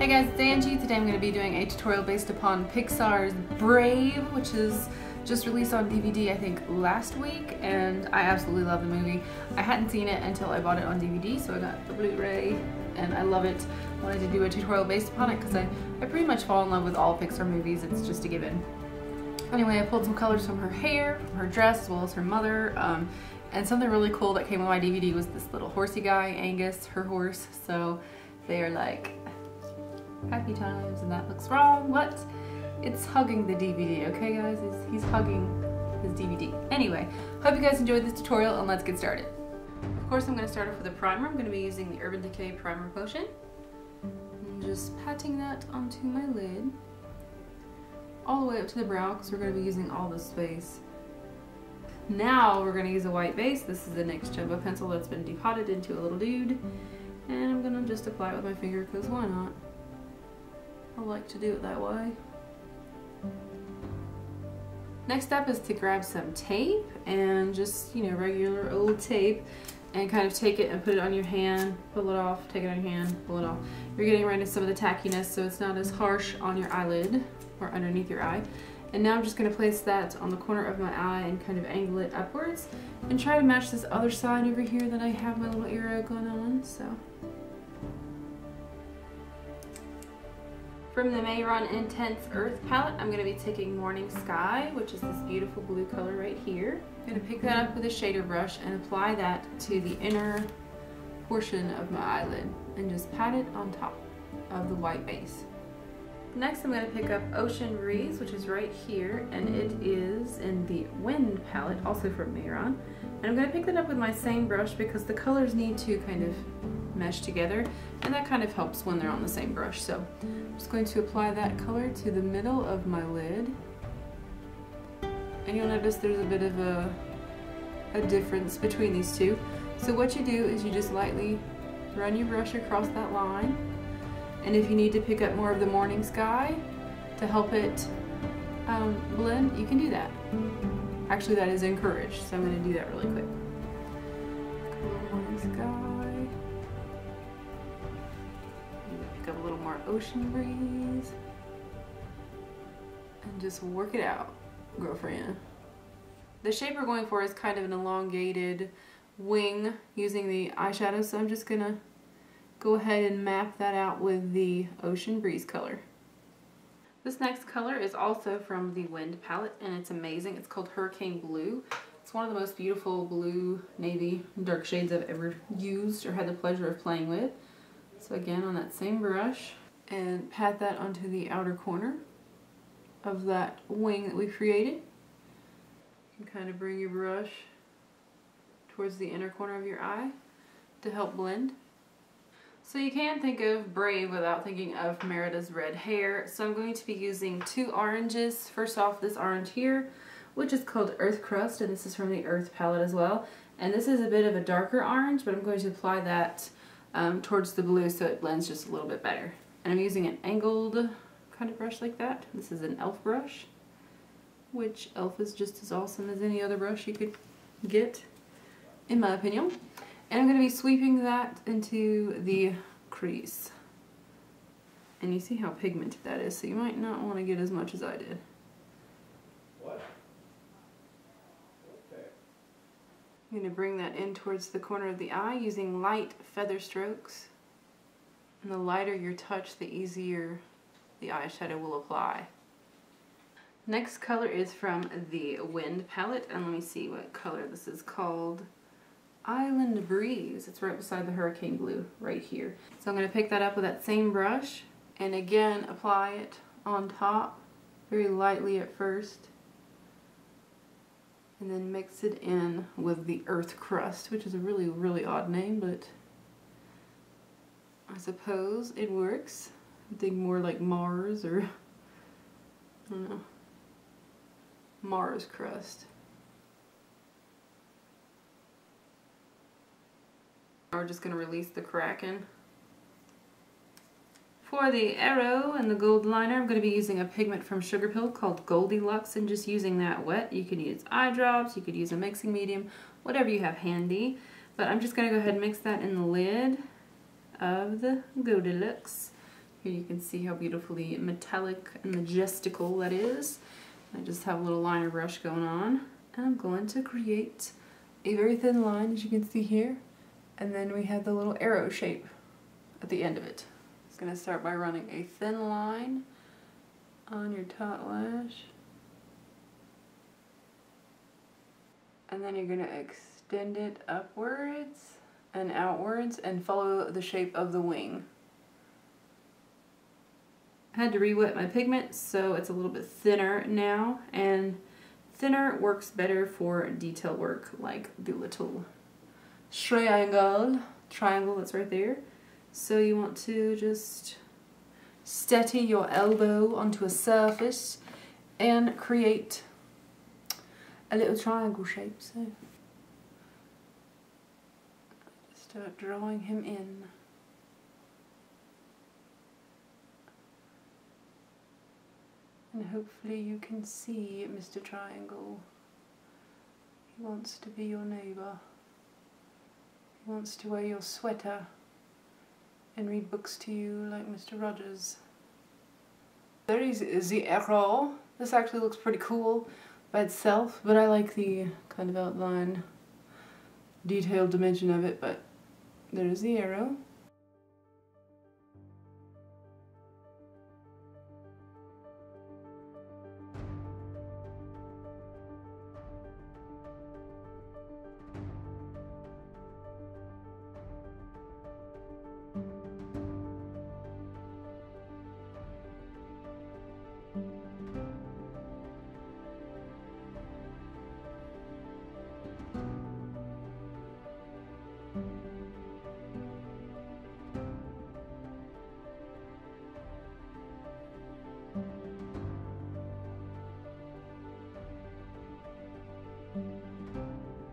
Hey guys, it's Angie. Today I'm going to be doing a tutorial based upon Pixar's Brave, which is just released on DVD I think last week, and I absolutely love the movie. I hadn't seen it until I bought it on DVD, so I got the Blu-ray and I love it. I wanted to do a tutorial based upon it because I pretty much fall in love with all Pixar movies. It's just a given. Anyway, I pulled some colors from her hair, from her dress, as well as her mother, and something really cool that came with my DVD was this little horsey guy, Angus, her horse. So they are like happy times, and that looks wrong, but it's hugging the DVD, okay guys? He's hugging his DVD. Anyway, hope you guys enjoyed this tutorial, and let's get started. Of course, I'm going to start off with a primer. I'm going to be using the Urban Decay Primer Potion. And just patting that onto my lid. All the way up to the brow, because we're going to be using all this space. Now we're going to use a white base. This is the NYX Jumbo Pencil that's been depotted into a little dude. And I'm going to just apply it with my finger, because why not? I like to do it that way. Next step is to grab some tape, and just, you know, regular old tape, and kind of take it and put it on your hand, pull it off, take it on your hand, pull it off. You're getting rid of some of the tackiness so it's not as harsh on your eyelid or underneath your eye. And now I'm just going to place that on the corner of my eye and kind of angle it upwards and try to match this other side over here that I have my little arrow going on. So from the Mehron Intense Earth palette, I'm going to be taking Morning Sky, which is this beautiful blue color right here. I'm going to pick that up with a shader brush and apply that to the inner portion of my eyelid and just pat it on top of the white base. Next, I'm going to pick up Ocean Breeze, which is right here, and it is in the Wind palette, also from Mehron. And I'm going to pick that up with my same brush because the colors need to kind of mesh together, and that kind of helps when they're on the same brush. So I'm just going to apply that color to the middle of my lid. And you'll notice there's a bit of a difference between these two. So what you do is you just lightly run your brush across that line. And if you need to pick up more of the Morning Sky to help it blend, you can do that. Actually, that is encouraged, so I'm going to do that really quick. Morning Sky. Pick up a little more Ocean Breeze. And just work it out, girlfriend. The shape we're going for is kind of an elongated wing using the eyeshadow, so I'm just going to go ahead and map that out with the Ocean Breeze color. This next color is also from the Wind palette, and it's amazing. It's called Hurricane Blue. It's one of the most beautiful blue, navy, dark shades I've ever used or had the pleasure of playing with. So again, on that same brush, and pat that onto the outer corner of that wing that we created. You can kind of bring your brush towards the inner corner of your eye to help blend. So you can think of Brave without thinking of Merida's red hair. So I'm going to be using two oranges. First off, this orange here, which is called Earth Crust, and this is from the Earth palette as well. And this is a bit of a darker orange, but I'm going to apply that towards the blue so it blends just a little bit better. And I'm using an angled kind of brush like that. This is an e.l.f. brush, which e.l.f. is just as awesome as any other brush you could get, in my opinion. And I'm going to be sweeping that into the crease. And you see how pigmented that is, so you might not want to get as much as I did. What? Okay. I'm going to bring that in towards the corner of the eye using light feather strokes. And the lighter your touch, the easier the eyeshadow will apply. Next color is from the Wind palette, and let me see what color this is called. Island Breeze. It's right beside the Hurricane Blue right here. So I'm going to pick that up with that same brush and again apply it on top very lightly at first, and then mix it in with the Earth Crust, which is a really odd name, but I suppose it works. I think more like Mars, or I don't know, Mars crust. We're just going to release the Kraken. For the arrow and the gold liner, I'm going to be using a pigment from Sugarpill called Goldilux, and just using that wet. You can use eye drops, you could use a mixing medium, whatever you have handy. But I'm just going to go ahead and mix that in the lid of the Goldilux Here you can see how beautifully metallic and majestical that is. I just have a little liner brush going on, and I'm going to create a very thin line, as you can see here, and then we have the little arrow shape at the end of it. I'm just going to start by running a thin line on your top lash, and then you're going to extend it upwards and outwards and follow the shape of the wing. I had to re-wet my pigment, so it's a little bit thinner now, and thinner works better for detail work, like the little triangle that's right there. So you want to just steady your elbow onto a surface and create a little triangle shape. So start drawing him in. And hopefully you can see Mr. Triangle. He wants to be your neighbour. He wants to wear your sweater and read books to you like Mr. Rogers. There is the arrow. This actually looks pretty cool by itself, but I like the kind of outline, detailed dimension of it, but there's the arrow.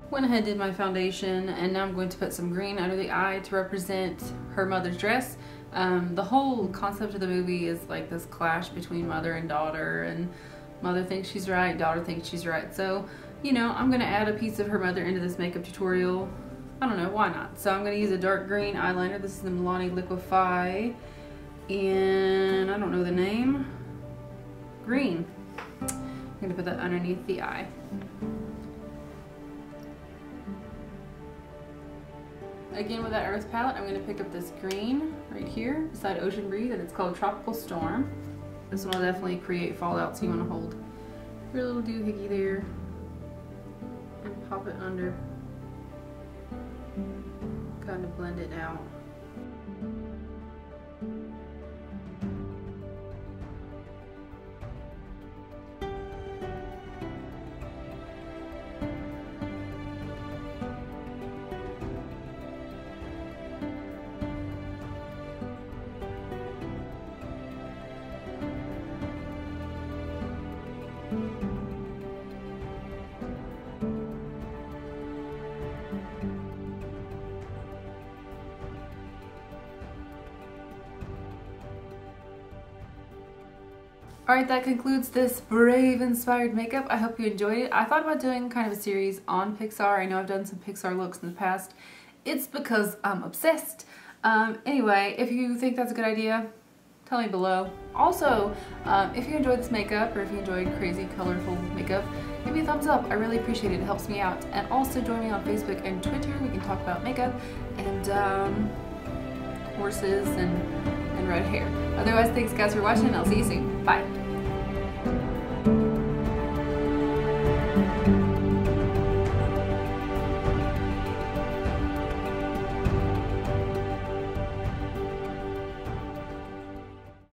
Went ahead and did my foundation, and now I'm going to put some green under the eye to represent her mother's dress. The whole concept of the movie is like this clash between mother and daughter, and mother thinks she's right, daughter thinks she's right. So, you know, I'm going to add a piece of her mother into this makeup tutorial. I don't know, why not? So I'm going to use a dark green eyeliner. This is the Milani Liquify, and I don't know the name. Green. I'm going to put that underneath the eye. Again, with that earth palette, I'm going to pick up this green right here beside Ocean Breeze, and it's called Tropical Storm. This one will definitely create fallout, so you want to hold your little doohickey there and pop it under. Kind of blend it out. Alright, that concludes this Brave inspired makeup. I hope you enjoyed it. I thought about doing kind of a series on Pixar. I know I've done some Pixar looks in the past. It's because I'm obsessed. Anyway, if you think that's a good idea, tell me below. Also, if you enjoyed this makeup, or if you enjoyed crazy, colorful makeup, give me a thumbs up. I really appreciate it. It helps me out. And also join me on Facebook and Twitter. We can talk about makeup and horses and red hair. Otherwise, thanks guys for watching. I'll see you soon. Bye.